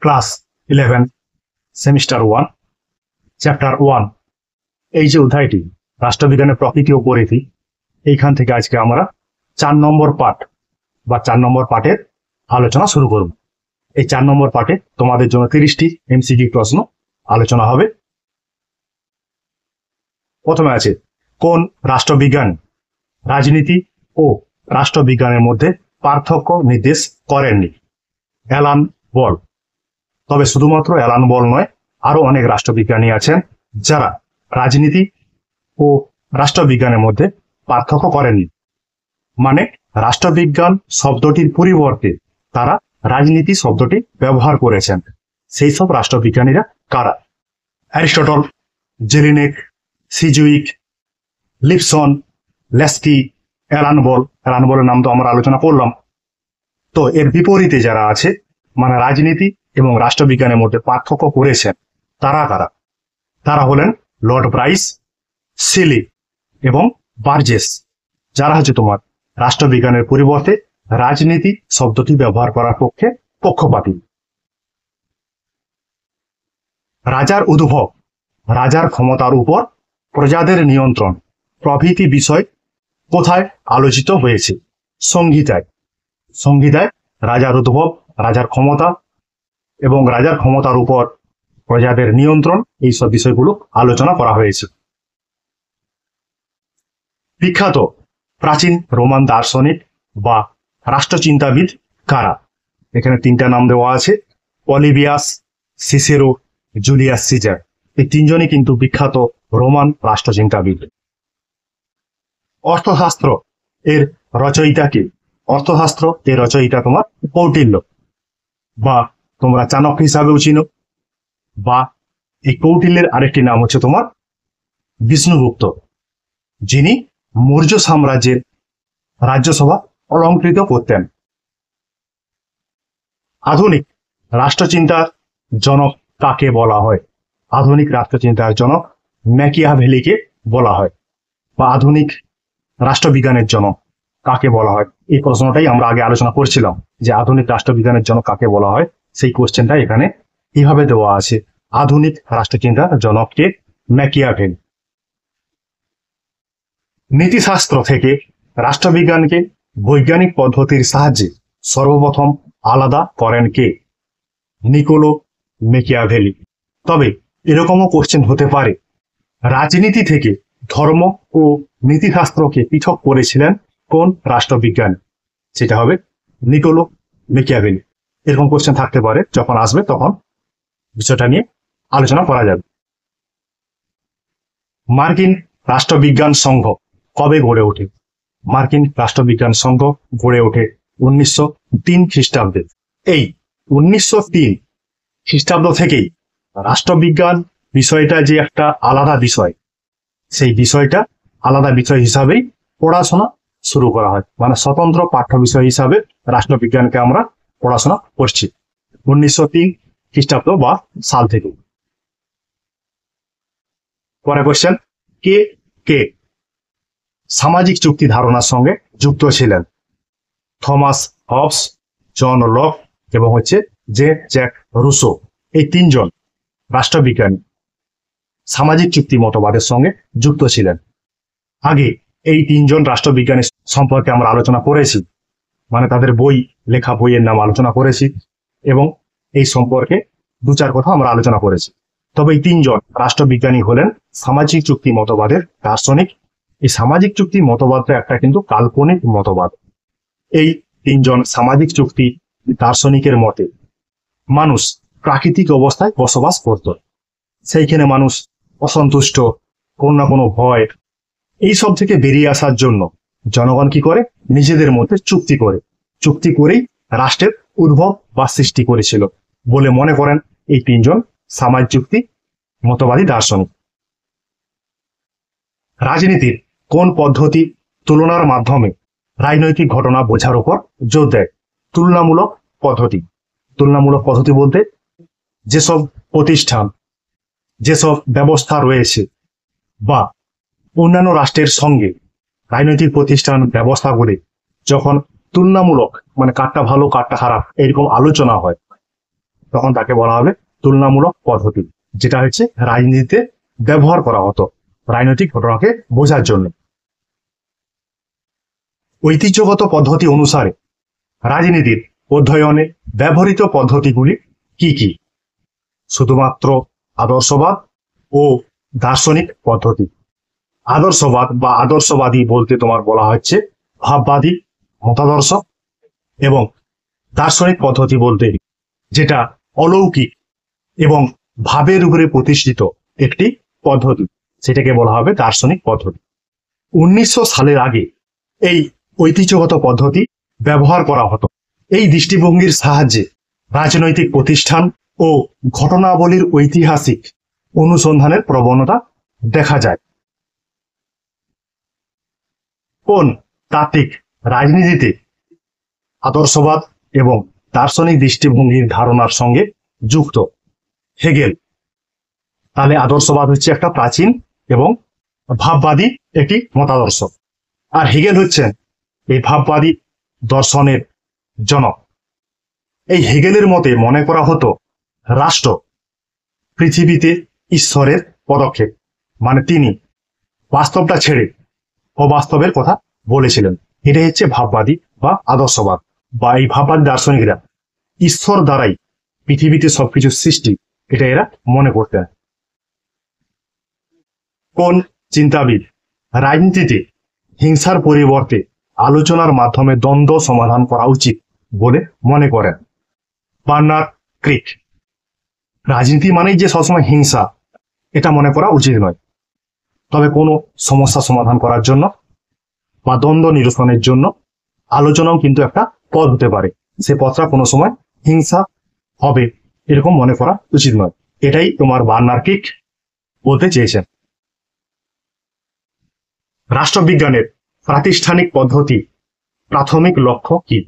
Class 11 semester 1 chapter 1 এই যে অধ্যায়টি রাষ্ট্রবিজ্ঞানের প্রকৃতি ও পরিধি, এইখান থেকে আজকে আমরা 4 নম্বর পার্ট বা 4 নম্বর পার্টের আলোচনা শুরু করব। এই 4 নম্বর পার্টে তোমাদের জন্য 30টি এমসিকিউ প্রশ্ন আলোচনা হবে। প্রথমে আছে, কোন রাষ্ট্রবিজ্ঞান রাজনীতি ও রাষ্ট্রবিজ্ঞানের মধ্যে পার্থক্য নির্দেশ করেননি? Alan Ball. তবে শুধুমাত্র অ্যালান বল নয়, আরো অনেক রাষ্ট্রবিজ্ঞানী আছেন যারা রাজনীতি ও রাষ্ট্রবিজ্ঞানের মধ্যে পার্থক্য করেননি। মানে রাষ্ট্রবিজ্ঞান শব্দটির পরিবর্তে তারা রাজনীতি শব্দটি ব্যবহার করেছেন। সেই সব রাষ্ট্রবিজ্ঞানীরা কারা? Aristotle, Jellinek, Sidgwick, Lipson, Laski, Alan Ball. Alan বলের নাম তো আমরা আলোচনা করলাম। তো এর বিপরীতে যারা আছে, মানে রাজনীতি এবং রাষ্ট্রবিজ্ঞানের মধ্যে পার্থক্য করেছেন, তারা কারা? তারা হলেন লর্ড ব্রাইস, সিলি এবং বার্জেস, যারা হচ্ছে তোমার রাষ্ট্রবিজ্ঞানের পরিবর্তে রাজনীতি শব্দটি ব্যবহার করার পক্ষে পক্ষপাতী। রাজার উদ্ভব, রাজার ক্ষমতার উপর প্রজাদের নিয়ন্ত্রণ প্রভৃতি বিষয় কোথায় আলোচিত হয়েছে? সংহিতায়। সংহিতায় রাজার উদ্ভব, রাজার ক্ষমতা এবং রাজার ক্ষমতার উপর প্রজাদের নিয়ন্ত্রণ, এইসব বিষয়গুলো আলোচনা করা হয়েছে। বিখ্যাত প্রাচীন রোমান দার্শনিক বা রাষ্ট্রচিন্তাবিদ কারা? এখানে 3টা নাম দেওয়া আছে, পলিবিয়াস, সিসেরো, জুলিয়াস সিজার। এই 3জনই কিন্তু বিখ্যাত রোমান রাষ্ট্রচিন্তাবিদ। অর্থশাস্ত্র এর রচয়িতা কে? অর্থশাস্ত্র এর রচয়িতা তোমার কৌটিল্য, বা তোমরা চাণক্য হিসাবেও চিনো, বা এই কৌটিল্যের আরেকটি নাম হচ্ছে তোমার বিষ্ণুগুপ্ত, যিনি মৌর্য সাম্রাজ্যের রাজ্যসভা অলংকৃত করতেন। আধুনিক রাষ্ট্রচিন্তার জনক কাকে বলা হয়? আধুনিক রাষ্ট্রচিন্তার জনক ম্যাকিয়াভেলিকে বলা হয়। বা আধুনিক রাষ্ট্রবিজ্ঞানের জনক কাকে বলা হয়? এই প্রশ্নটাই আমরা আগে আলোচনা করছিলাম, যে আধুনিক রাষ্ট্রবিজ্ঞানের জনক কাকে বলা হয়। সেই কোশ্চেনটা এখানে এইভাবে দেওয়া আছে, আধুনিক রাষ্ট্রচিন্তার জনককে ম্যাকিয়াভেলি। নীতিশাস্ত্র থেকে রাষ্ট্রবিজ্ঞানকে বৈজ্ঞানিক পদ্ধতির সাহায্যে সর্বপ্রথম আলাদা করেন কে? Nicolás Machiavelli. তবে এরকমও কোশ্চেন হতে পারে, রাজনীতি থেকে ধর্ম ও নীতিশাস্ত্রকে পৃথক করেছিলেন কোন রাষ্ট্রবিজ্ঞানী? সেটা হবে নিকোলো ম্যাকিয়াভেলি। এরকম কোশ্চেন থাকতে পারে, যখন আসবে তখন বিষয়টা নিয়ে আলোচনা করা যাবে। মার্কিন রাষ্ট্রবিজ্ঞান সংঘ কবে গড়ে ওঠে? মার্কিন রাষ্ট্রবিজ্ঞান সংঘ গড়ে ওঠে 1903 খ্রিস্টাব্দে। এই 1903 খ্রিস্টাব্দ থেকেই রাষ্ট্রবিজ্ঞান বিষয়টা যে একটা আলাদা বিষয়, সেই বিষয়টা আলাদা বিষয় হিসাবেই পড়াশোনা শুরু করা হয়। মানে স্বতন্ত্র পাঠ্য বিষয় হিসাবে রাষ্ট্রবিজ্ঞানকে আমরা পড়াশোনা করছি 1903 খ্রিস্টাব্দ বা সাল থেকে। পরে কোশ্চেন, কে কে সামাজিক চুক্তি ধারণার সঙ্গে যুক্ত ছিলেন? থমাস হবস, জন লক এবং জ্যাক রুসো। এই 3জন রাষ্ট্রবিজ্ঞানী সামাজিক চুক্তি মতবাদের সঙ্গে যুক্ত ছিলেন। আগে এই 3জন রাষ্ট্রবিজ্ঞানী সম্পর্কে আমরা আলোচনা করেছি, মানে তাদের লেখা বইয়ের নাম আলোচনা করেছি, এবং এই সম্পর্কে 2-4 কথা আমরা আলোচনা করেছি। তবে এই 3জন রাষ্ট্রবিজ্ঞানী হলেন সামাজিক চুক্তি মতবাদের দার্শনিক। এই সামাজিক চুক্তি মতবাদটা একটা কিন্তু কাল্পনিক মতবাদ। এই 3জন সামাজিক চুক্তি দার্শনিকের মতে মানুষ প্রাকৃতিক অবস্থায় বসবাস করত, সেইখানে মানুষ অসন্তুষ্ট, কোনো না কোনো ভয়, এই সব থেকে বেরিয়ে আসার জন্য জনগণ কি করে? নিজেদের মধ্যে চুক্তি করেই রাষ্ট্রের উদ্ভব বা সৃষ্টি করেছিল বলে মনে করেন এই 3জন সামাজিক চুক্তি মতবাদী দার্শনিক। রাজনীতির কোন পদ্ধতি তুলনার মাধ্যমে রাজনৈতিক ঘটনা বোঝার উপর জোর দেয়? তুলনামূলক পদ্ধতি। তুলনামূলক পদ্ধতি বলতে যেসব প্রতিষ্ঠান, যেসব ব্যবস্থা রয়েছে বা অন্যান্য রাষ্ট্রের সঙ্গে রাজনৈতিক প্রতিষ্ঠান ব্যবস্থাগুলি যখন তুলনামূলক, মানে কারটা ভালো কারটা খারাপ এরকম আলোচনা হয়, তখন তাকে বলা হবে তুলনামূলক পদ্ধতি, যেটা হচ্ছে রাজনীতিতে ব্যবহার করা হতো রাজনৈতিক ঘটনাকে বোঝার জন্য। ঐতিহ্যগত পদ্ধতি অনুসারে রাজনীতির অধ্যয়নে ব্যবহৃত পদ্ধতিগুলি কি কি? শুধুমাত্র আদর্শবাদ ও দার্শনিক পদ্ধতি। আদর্শবাদ বা আদর্শবাদী বলতে তোমার বলা হচ্ছে ভাববাদী মতাদর্শ, এবং দার্শনিক পদ্ধতি বলতে যেটা অলৌকিক এবং ভাবের উপরে প্রতিষ্ঠিত একটি পদ্ধতি, সেটাকে বলা হবে দার্শনিক পদ্ধতি। 1900 সালের আগে এই ঐতিহ্যগত পদ্ধতি ব্যবহার করা হতো। এই দৃষ্টিভঙ্গির সাহায্যে রাজনৈতিক প্রতিষ্ঠান ও ঘটনাবলীর ঐতিহাসিক অনুসন্ধানের প্রবণতা দেখা যায়। কোন তাত্ত্বিক রাজনীতিতে আদর্শবাদ এবং দার্শনিক দৃষ্টিভঙ্গির ধারণার সঙ্গে যুক্ত? হেগেল। তাহলে আদর্শবাদ হচ্ছে একটা প্রাচীন এবং ভাববাদী একটি মতাদর্শ, আর হেগেল হচ্ছেন এই ভাববাদী দর্শনের জনক। এই হেগেলের মতে মনে করা হতো রাষ্ট্র পৃথিবীতে ঈশ্বরের পদক্ষেপ, মানে তিনি বাস্তবটা ছেড়ে অবাস্তবের কথা বলেছিলেন। এটাই হচ্ছে ভাববাদী বা আদর্শবাদ, বা এই ভাববাদী দার্শনিকরা ঈশ্বর দ্বারাই পৃথিবীতে সবকিছু সৃষ্টি, এটা এরা মনে করতেন। কোন চিন্তাবিদ রাজনীতিতে হিংসার পরিবর্তে আলোচনার মাধ্যমে দ্বন্দ্ব সমাধান করা উচিত বলে মনে করেন? বার্নার্ড ক্রিক। রাজনীতি মানেই যে সবসময় হিংসা, এটা মনে করা উচিত নয়, তবে কোনো সমস্যা সমাধান করার জন্য বা দ্বন্দ্ব নিরসনের জন্য আলোচনাও কিন্তু একটা পথ হতে পারে। সে পথটা কোনো সময় হিংসা হবে এরকম মনে করা উচিত নয়। এটাই তোমার বার্নার্ড ক্রিক বলতে চেয়েছেন। রাষ্ট্রবিজ্ঞানের প্রাতিষ্ঠানিক পদ্ধতি প্রাথমিক লক্ষ্য কি?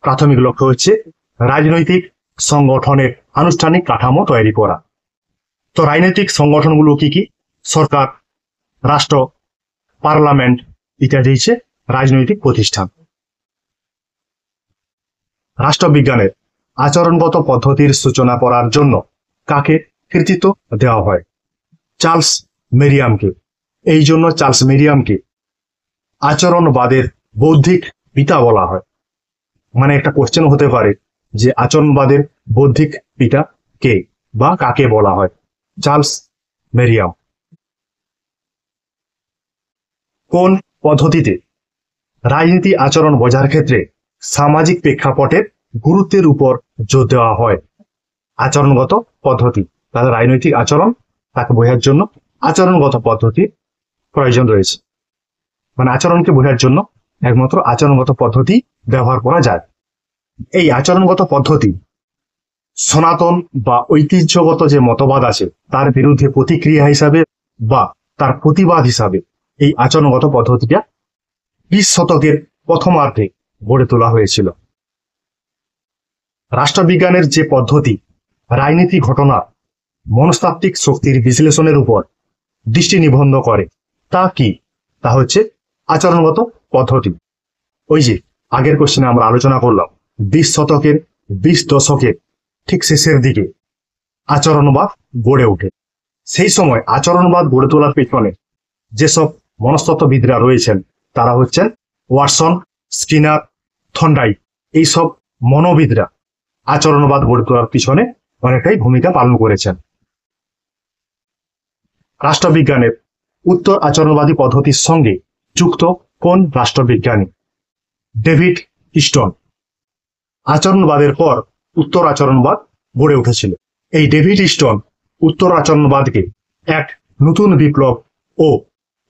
প্রাথমিক লক্ষ্য হচ্ছে রাজনৈতিক সংগঠনের আনুষ্ঠানিক কাঠামো তৈরি করা। তো রাজনৈতিক সংগঠনগুলো কি কি? সরকার, রাষ্ট্র, পার্লামেন্ট ইত্যাদি হচ্ছে রাজনৈতিক প্রতিষ্ঠান। রাষ্ট্রবিজ্ঞানের আচরণগত পদ্ধতির সূচনা করার জন্য কাকে কৃতিত্ব দেওয়া হয়? চার্লস মেরিয়ামকে। এই জন্য চার্লস মেরিয়ামকে আচরণবাদের বৌদ্ধিক পিতা বলা হয়। মানে একটা কোশ্চেন হতে পারে যে আচরণবাদের বৌদ্ধিক পিতা কে বা কাকে বলা হয়? Charles Merriam. কোন পদ্ধতিতে রাজনীতি আচরণ বোঝার ক্ষেত্রে সামাজিক প্রেক্ষাপটের গুরুত্বের উপর জোর দেওয়া হয়? আচরণগত পদ্ধতি। তাদের রাজনৈতিক আচরণ তাকে বোঝার জন্য আচরণগত পদ্ধতির প্রয়োজন রয়েছে। মানে আচরণকে বোঝার জন্য একমাত্র আচরণগত পদ্ধতি ব্যবহার করা যায়। এই আচরণগত পদ্ধতি সনাতন বা ঐতিহ্যগত যে মতবাদ আছে তার বিরুদ্ধে প্রতিক্রিয়া হিসাবে বা তার প্রতিবাদ হিসাবে এই আচরণগত পদ্ধতিটা 20 শতকের প্রথমার্ধে গড়ে তোলা হয়েছিল। রাষ্ট্রবিজ্ঞানের যে পদ্ধতি রাজনীতি ঘটনা মনস্তাত্ত্বিক শক্তির বিশ্লেষণের উপর দৃষ্টি নিবদ্ধ করে তা কি? তা হচ্ছে আচরণগত পদ্ধতি। ওই যে আগের কোশ্চেনে আমরা আলোচনা করলাম 20 শতকের 20 দশকের ঠিক শেষের দিকে আচরণবাদ গড়ে ওঠে। সেই সময় আচরণবাদ গড়ে তোলার পেছনে যেসব মনস্তত্ত্ববিদরা রয়েছেন তারা হচ্ছেন ওয়াটসন, স্কিনার, থর্নডাইক। এইসব মনোবিদরা আচরণবাদ গড়ে তোলার পিছনে অনেকটাই ভূমিকা পালন করেছেন। রাষ্ট্রবিজ্ঞানের উত্তর আচরণবাদী পদ্ধতির সঙ্গে যুক্ত কোন রাষ্ট্রবিজ্ঞানী? David stone. আচরণবাদের পর উত্তর আচরণবাদ গড়ে উঠেছিল। এই ডেভিড স্টোন উত্তর আচরণবাদকে এক নতুন বিপ্লব ও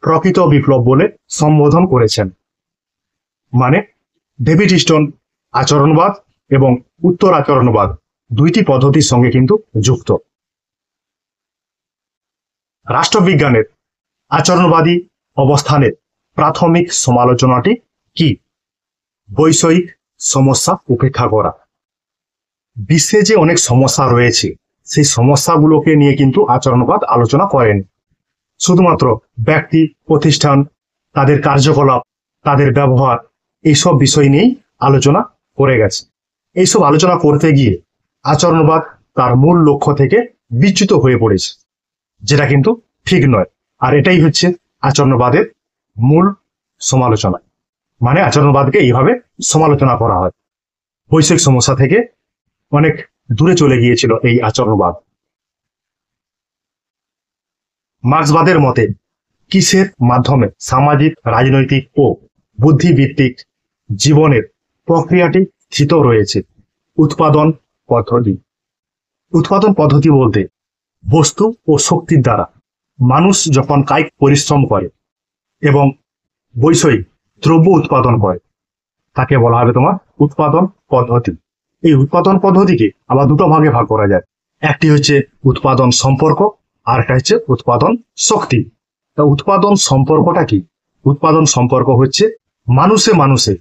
প্রকৃত বিপ্লব বলে সম্বোধন করেছেন। মানে ডেভিড স্টোন আচরণবাদ এবং উত্তর আচরণবাদ দুইটি পদ্ধতির সঙ্গে কিন্তু যুক্ত। রাষ্ট্রবিজ্ঞানের আচরণবাদী অবস্থানের প্রাথমিক সমালোচনাটি কি? বৈষয়িক সমস্যা উপেক্ষা করা। বিশ্বে যে অনেক সমস্যা রয়েছে সেই সমস্যাগুলোকে নিয়ে কিন্তু আচরণবাদ আলোচনা করেন। শুধুমাত্র ব্যক্তি, প্রতিষ্ঠান, তাদের কার্যকলাপ, তাদের ব্যবহার, এইসব বিষয় নিয়েই আলোচনা করে গেছে। এইসব আলোচনা করতে গিয়ে আচরণবাদ তার মূল লক্ষ্য থেকে বিচ্যুত হয়ে পড়েছে, যেটা কিন্তু ঠিক নয়। আর এটাই হচ্ছে আচরণবাদের মূল সমালোচনা। মানে আচরণবাদকে এইভাবে সমালোচনা করা হয়। বৈশ্বিক সমস্যা থেকে অনেক দূরে চলে গিয়েছিল এই আচরণবাদ। মার্ক্সবাদের মতে কিসের মাধ্যমে সামাজিক, রাজনৈতিক ও বুদ্ধিভিত্তিক জীবনের প্রক্রিয়াটি স্থিত রয়েছে? উৎপাদন পদ্ধতি। উৎপাদন পদ্ধতি বলতে বস্তু ও শক্তির দ্বারা মানুষ যখন কায়িক পরিশ্রম করে এবং বৈষয়িক দ্রব্য উৎপাদন করে, তাকে বলা হবে তোমার উৎপাদন পদ্ধতি। এই উৎপাদন পদ্ধতিকে আবার দুটো ভাগে ভাগ করা যায়। একটি হচ্ছে উৎপাদন সম্পর্ক, আর একটা হচ্ছে উৎপাদন শক্তি। তা উৎপাদন সম্পর্কটা কি? উৎপাদন সম্পর্ক হচ্ছে মানুষে মানুষে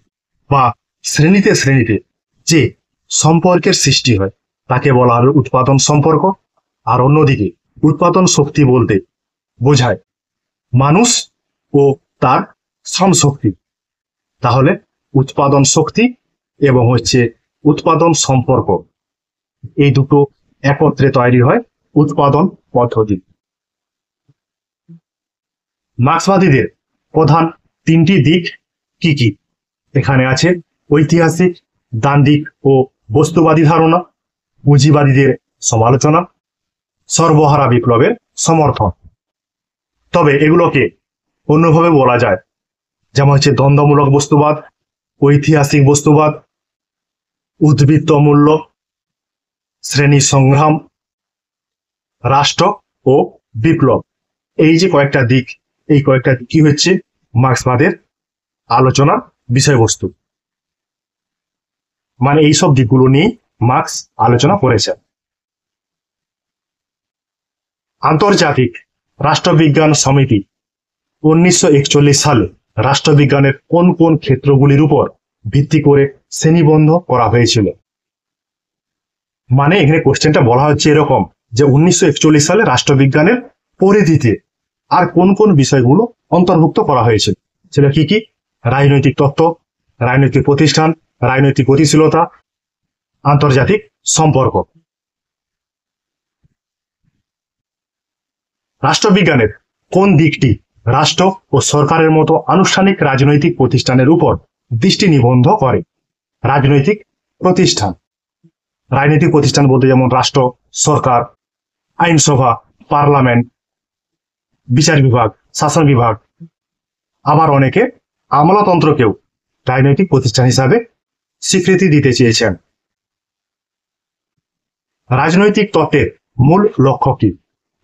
বা শ্রেণীতে শ্রেণীতে যে সম্পর্কের সৃষ্টি হয়, তাকে বলা হবে উৎপাদন সম্পর্ক। আর অন্যদিকে উৎপাদন শক্তি বলতে বোঝায় মানুষ ও তার শ্রম শক্তি। তাহলে উৎপাদন শক্তি এবং হচ্ছে উৎপাদন সম্পর্ক, এই দুটো একত্রে তৈরি হয় উৎপাদন পদ্ধতি। মার্ক্সবাদীদের প্রধান তিনটি দিক কি কি? এখানে আছে ঐতিহাসিক, দ্বান্দ্বিক ও বস্তুবাদী ধারণা, পুঁজিবাদীদের সমালোচনা, সর্বহারা বিপ্লবের সমর্থন। তবে এগুলোকে অন্যভাবে বলা যায়, যেমন হচ্ছে দ্বন্দ্বমূলক বস্তুবাদ, ঐতিহাসিক বস্তুবাদ, উদ্বৃত্ত মূল্য, শ্রেণী সংগ্রাম, রাষ্ট্র ও বিপ্লব। এই যে কয়েকটা দিক, এই কয়েকটা কি হচ্ছে মার্ক্সবাদের আলোচনার বিষয়বস্তু। মানে এইসব দিকগুলো নিয়ে মার্ক্স আলোচনা করেছেন। আন্তর্জাতিক রাষ্ট্রবিজ্ঞান সমিতি 1941 সালে রাষ্ট্রবিজ্ঞানের কোন কোন ক্ষেত্রগুলির উপর ভিত্তি করে শ্রেণীবদ্ধ করা হয়েছিল? মানে এখানে কোশ্চেনটা বলা হচ্ছে এরকম যে 1941 সালে রাষ্ট্রবিজ্ঞানের পরিধিতে আর কোন কোন বিষয়গুলো অন্তর্ভুক্ত করা হয়েছিল। সেটা কি কি? রাজনৈতিক তত্ত্ব, রাজনৈতিক প্রতিষ্ঠান, রাজনৈতিক গতিশীলতা, আন্তর্জাতিক সম্পর্ক। রাষ্ট্রবিজ্ঞানের কোন দিকটি রাষ্ট্র ও সরকারের মতো আনুষ্ঠানিক রাজনৈতিক প্রতিষ্ঠানের উপর দৃষ্টি নিবদ্ধ করে? রাজনৈতিক প্রতিষ্ঠান। রাজনৈতিক প্রতিষ্ঠান বলতে যেমন রাষ্ট্র, সরকার, আইনসভা, পার্লামেন্ট, বিচার বিভাগ, শাসন বিভাগ। আবার অনেকে আমলাতন্ত্রকেও রাজনৈতিক প্রতিষ্ঠান হিসাবে স্বীকৃতি দিতে চেয়েছেন। রাজনৈতিক তত্ত্বের মূল লক্ষ্য কি?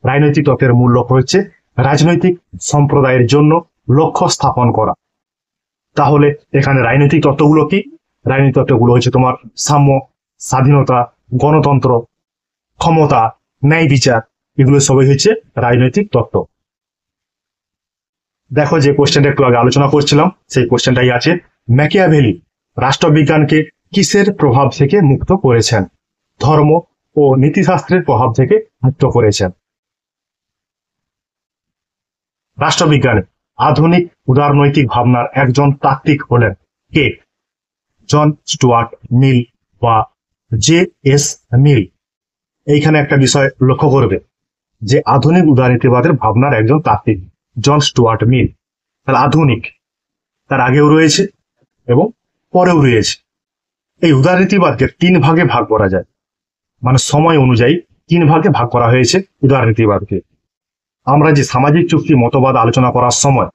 রাজনৈতিক তত্ত্বের মূল লক্ষ্য হচ্ছে রাজনৈতিক সম্প্রদায়ের জন্য লক্ষ্য স্থাপন করা। তাহলে এখানে রাজনৈতিক তত্ত্বগুলো কি? রাজনৈতিক তত্ত্বগুলো হচ্ছে তোমার সাম্য, স্বাধীনতা, গণতন্ত্র, ক্ষমতা, ন্যায় বিচার, এগুলো সবই হচ্ছে রাজনৈতিক তত্ত্ব। দেখো যে কোশ্চেনটা একটু আগে আলোচনা করছিলাম, সেই কোশ্চেনটাই আছে, ম্যাকিয়াভেলি রাষ্ট্রবিজ্ঞানকে কিসের প্রভাব থেকে মুক্ত করেছেন? ধর্ম ও নীতিশাস্ত্রের প্রভাব থেকে মুক্ত করেছেন। রাষ্ট্রবিজ্ঞানে আধুনিক উদারনৈতিক ভাবনার একজন তাত্ত্বিক হলেন কে? জন স্টুয়ার্ট মিল বা জে এস মিল। এইখানে একটা বিষয় লক্ষ্য করবে যে আধুনিক উদারনীতিবাদের ভাবনার একজন তাত্ত্বিক জন স্টুয়ার্ট মিল। তার আধুনিক, তার আগেও রয়েছে এবং পরেও রয়েছে। এই উদারনীতিবাদকে তিন ভাগে ভাগ করা যায়, মানে সময় অনুযায়ী তিন ভাগে ভাগ করা হয়েছে উদারনীতিবাদকে। আমরা যে সামাজিক চুক্তি মতবাদ আলোচনা করার সময়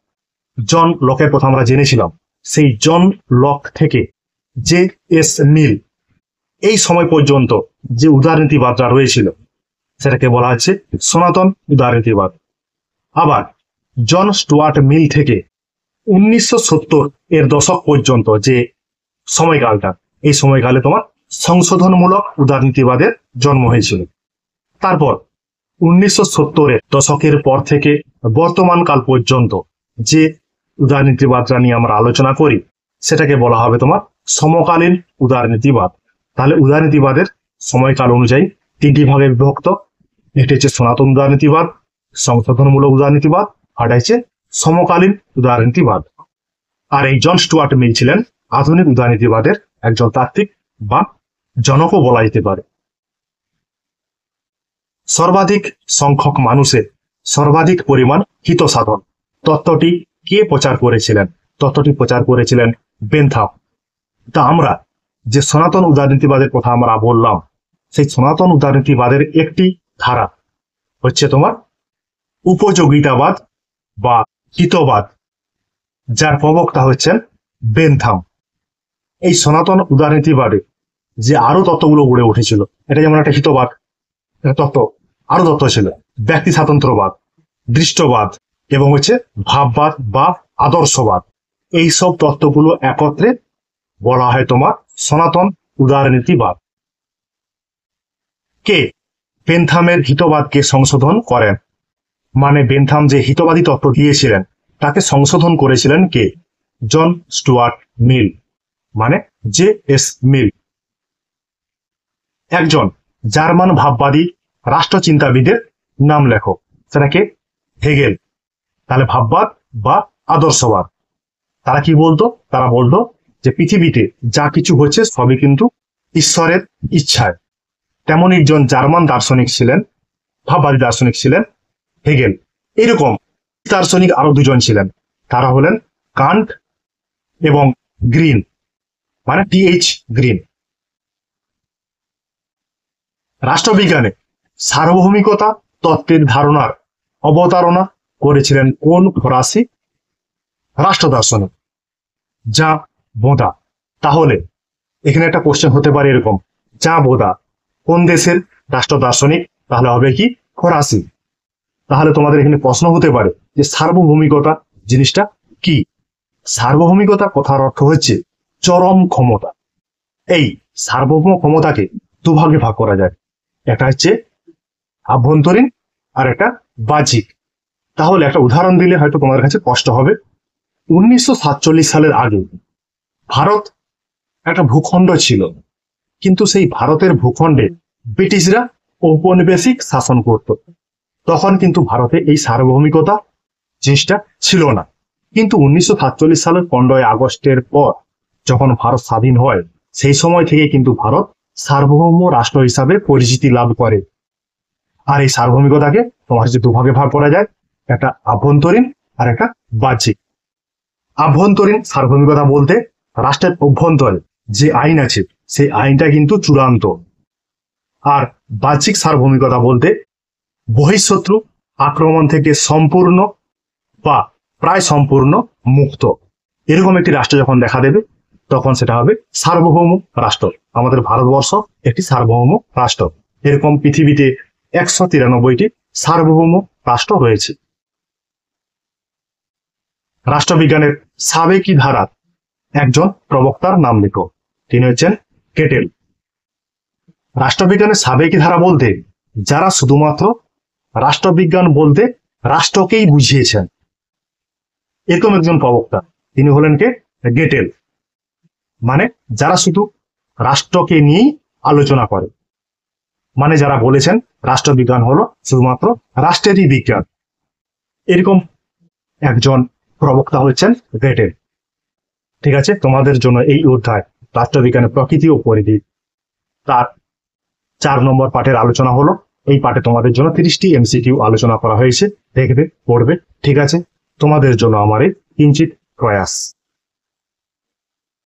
জন লকের কথা আমরা জেনেছিলাম, সেই জন লক থেকে জে এস মিল এই সময় পর্যন্ত যে উদারনীতিবাদটা রয়েছিল সেটাকে বলা হচ্ছে সনাতন উদারনীতিবাদ। আবার জন স্টুয়ার্ট মিল থেকে 1970 এর দশক পর্যন্ত যে সময়কালটা, এই সময়কালে তোমার সংশোধনমূলক উদারনীতিবাদের জন্ম হয়েছিল। তারপর 1970 দশকের পর থেকে বর্তমান কাল পর্যন্ত যে উদারনীতিবাদটা নিয়ে আমরা আলোচনা করি সেটাকে বলা হবে তোমার সমকালীন উদারনীতিবাদ। তাহলে উদারনীতিবাদের সময়কাল অনুযায়ী তিনটি ভাগে বিভক্ত। একটি হচ্ছে সনাতন উদারনীতিবাদ, সংশোধনমূলক উদারনীতিবাদ, আর হচ্ছে সমকালীন উদারনীতিবাদ। আর এই জন স্টুয়ার্ট মিল ছিলেন আধুনিক উদারনীতিবাদের একজন তাত্ত্বিক বা জনকও বলা যেতে পারে। সর্বাধিক সংখ্যক মানুষের সর্বাধিক পরিমাণ হিত সাধন তত্ত্বটি কে প্রচার করেছিলেন? তত্ত্বটি প্রচার করেছিলেন বেনথাম। তা আমরা যে সনাতন উদারনীতিবাদের কথা আমরা বললাম, সেই সনাতন উদারনীতিবাদের একটি ধারা হচ্ছে তোমার উপযোগিতাবাদ বা হিতবাদ, যার প্রবক্তা হচ্ছেন বেনথাম। এই সনাতন উদারনীতিবাদে যে আরো তত্ত্বগুলো গড়ে উঠেছিল, এটা যেমন একটা হিতবাদ তত্ত্ব, আরো তত্ত্ব ছিল ব্যক্তি স্বাতন্ত্র্যবাদ, দৃষ্টবাদ এবং হচ্ছে ভাববাদ বা আদর্শবাদ। এই সব তত্ত্বগুলো একত্রে বলা হয় তোমার সনাতন উদারনীতিবাদ। কে বেনথামের হিতবাদকে সংশোধন করেন? মানে বেনথাম যে হিতবাদী তত্ত্ব দিয়েছিলেন তাকে সংশোধন করেছিলেন কে? জন স্টুয়ার্ট মিল, মানে জে.এস. মিল। একজন জার্মান ভাববাদী রাষ্ট্রচিন্তাবিদের নাম লেখো। সেটাকে হেগেল। তাহলে ভাববাদ বা আদর্শবাদ। তারা কি বলতো? তারা বলতো যে পৃথিবীতে যা কিছু হচ্ছে সবই কিন্তু ঈশ্বরের ইচ্ছায়। তেমন একজন জার্মান দার্শনিক ছিলেন, ভাববাদী দার্শনিক ছিলেন হেগেল। এরকম দার্শনিক আরো দুজন ছিলেন, তারা হলেন কান্ট এবং গ্রিন, মানে টি.এইচ. গ্রিন। রাষ্ট্রবিজ্ঞানে সার্বভৌমিকতা তত্ত্বের ধারণার অবতারণা করেছিলেন কোন ফরাসি রাষ্ট্র দার্শনিক? যা বোদা। তাহলে এখানে একটা কোশ্চেন হতে পারে এরকম, যা বোদা কোন দেশের রাষ্ট্র দার্শনিক? তাহলে হবে কি ফরাসি। তাহলে তোমাদের এখানে প্রশ্ন হতে পারে যে সার্বভৌমিকতা জিনিসটা কি? সার্বভৌমিকতা কথার অর্থ হচ্ছে চরম ক্ষমতা। এই সার্বভৌম ক্ষমতাকে দুভাগে ভাগ করা যায়, একটা হচ্ছে আভ্যন্তরীণ আর একটা বাহ্যিক। তাহলে একটা উদাহরণ দিলে হয়তো তোমাদের কাছে কষ্ট হবে। 1947 সালের আগে ভারত একটা ভূখণ্ড ছিল, কিন্তু সেই ভারতের ভূখণ্ডে ব্রিটিশরা ঔপনিবেশিক শাসন করত। তখন কিন্তু ভারতে এই সার্বভৌমিকতা জিনিসটা ছিল না। কিন্তু 1947 সালের 15ই আগস্টের পর যখন ভারত স্বাধীন হয়, সেই সময় থেকে কিন্তু ভারত সার্বভৌম রাষ্ট্র হিসাবে পরিচিতি লাভ করে। আর এই সার্বভৌমিকতাকে তোমার হচ্ছে দুভাগে ভাগ করা যায়, একটা আভ্যন্তরীণ আর একটা বাহ্যিক। আভ্যন্তরীণ সার্বভৌমিকতা বলতে রাষ্ট্রের অভ্যন্তরে যে আইন আছে সেই আইনটা কিন্তু চূড়ান্ত। আর বাহ্যিক সার্বভৌমিকতা বলতে বহিঃশত্রু আক্রমণ থেকে সম্পূর্ণ বা প্রায় সম্পূর্ণ মুক্ত এরকম একটি রাষ্ট্র যখন দেখা দেবে তখন সেটা হবে সার্বভৌম রাষ্ট্র। আমাদের ভারতবর্ষ একটি সার্বভৌম রাষ্ট্র। এরকম পৃথিবীতে 193টি সার্বভৌম রাষ্ট্র রয়েছে। রাষ্ট্রবিজ্ঞানের সাবেকি ধারার একজন প্রবক্তার নাম লেখো। তিনি হচ্ছেন কেটেল। রাষ্ট্রবিজ্ঞানের সাবেকি ধারা বলতে যারা শুধুমাত্র রাষ্ট্রবিজ্ঞান বলতে রাষ্ট্রকেই বুঝিয়েছেন, এরকম একজন প্রবক্তা তিনি হলেন কে? গেটেল। মানে যারা শুধু রাষ্ট্রকে নিয়েই আলোচনা করে, মানে যারা বলেছেন রাষ্ট্রবিজ্ঞান হলো শুধুমাত্র রাষ্ট্রেরই বিজ্ঞান, এরকম একজন প্রবক্তা হচ্ছেন গেটেল। ঠিক আছে, তোমাদের জন্য এই অধ্যায় রাষ্ট্রবিজ্ঞানের প্রকৃতি ও পরিধি তার 4 নম্বর পাঠের আলোচনা হলো। এই পাঠে তোমাদের জন্য 30টি এমসিকিউ আলোচনা করা হয়েছে, দেখবে পড়বে। ঠিক আছে, তোমাদের জন্য আমার এই কিঞ্চিত প্রয়াস।